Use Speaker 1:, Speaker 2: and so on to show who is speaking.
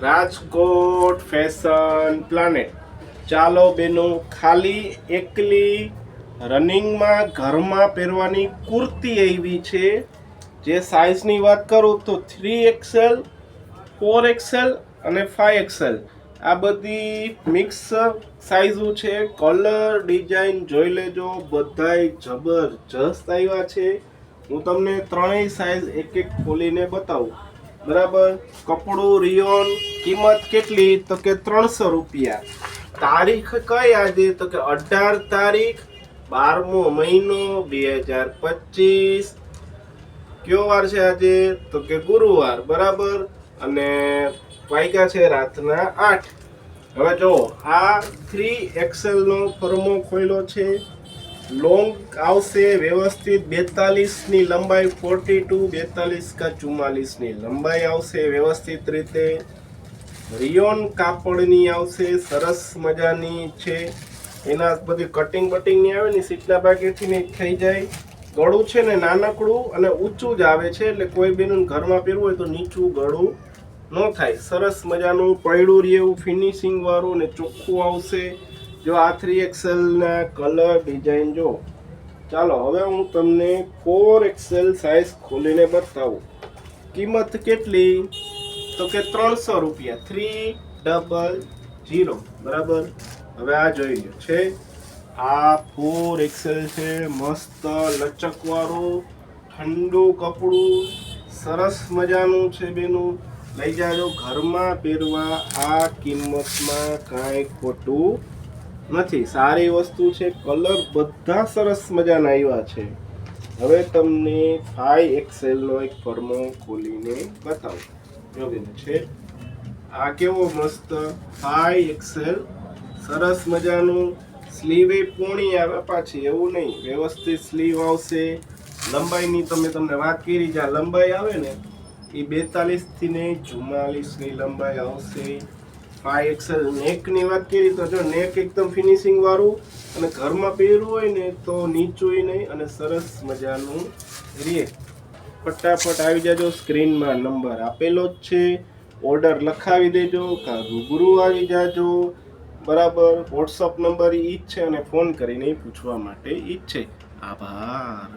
Speaker 1: Rajkot fashion planet. ચાલો બેનો, ખાલી એકલી રનિંગમાં ઘરમાં પહેરવાની કુર્તી આવી છે. જે સાઇઝની વાત કરું તો 3XL, 4XL અને 5XL. આ બધી મિક્સ સાઇઝો છે. કલર ડિઝાઇન જોઈ લેજો, બધાય જબરજસ્ત આવ્યા છે. હું તમને ત્રણેય સાઇઝ એક એક ખોલીને બતાવું. બરાબર. કપડું રિયોન. કિંમત કેટલી તો કે 300 રૂપિયા. તારીખ કઈ આજે તો કે 18 તારીખ 12મો મહિનો 2025. કયો વાર છે આજે તો કે ગુરુવાર. બરાબર. અને વાગ્યા છે રાતના 8. હવે જો આ 3XL નો ફરમો ખોલ્યો છે. લોંગ આવશે વ્યવસ્થિત 42 ની લંબાઈ, 42 42 કા 44 ની લંબાઈ આવશે વ્યવસ્થિત રીતે. રિયોન કાપડની આવશે, સરસ મજાની છે. એના બધી કટિંગ બટિંગની આવે ને સીટના ભાગેથી ને થઈ જાય. ગળું છે ને નાનકડું અને ઊંચું જ આવે છે, એટલે કોઈ બેનું ઘરમાં પહેરવું હોય તો નીચું ગળું ન થાય. સરસ મજાનું પૈડું રહેવું, ફિનિશિંગ વાળું ને ચોખ્ખું આવશે. જો આ 3XL ના કલર ડિઝાઇન જો. ચાલો હવે હું તમને 4XL સાઇઝ ખોલીને બતાવું. કિંમત કેટલી તો કે 300 રૂપિયા. 300. બરાબર. હવે આ જોઈ લો છે. આ 4XL છે. મસ્ત લચકવાળું ઠંડુ કપડું, સરસ મજાનું છે બેનું. લઈ જાજો ઘરમાં પહેરવા. આ કિંમતમાં કાંઈ ખોટું નથી. સારી વસ્તુ છે. કલર બધા સરસ મજાના આવ્યા છે. હવે તમને 5XL નો એક ફરમો ખોલીને બતાવું. જો બેન છે આ કેવો મસ્ત 5XL. સરસ મજાનું. સ્લીવ એ પોણી આવે પાછી, એવું નહીં, વ્યવસ્થિત સ્લીવ આવશે. લંબાઈની તમને વાત કરી, જ્યાં લંબાઈ આવે ને એ 42 થી ને 44 ની લંબાઈ આવશે. 5XL નેકની વાત કરી તો જો નેક એકદમ ફિનિશિંગ વાળું, અને ઘરમાં પહેરવું હોય ને તો નીચું નહીં, અને સરસ મજાનું રે. ફટાફટ આવી જાજો. સ્ક્રીનમાં નંબર આપેલો જ છે. ઓર્ડર લખાવી દેજો કાં રૂબરૂ આવી જાજો. બરાબર. વોટ્સઅપ નંબર ઈ જ છે અને ફોન કરીને પૂછવા માટે ઈ જ છે. આભાર.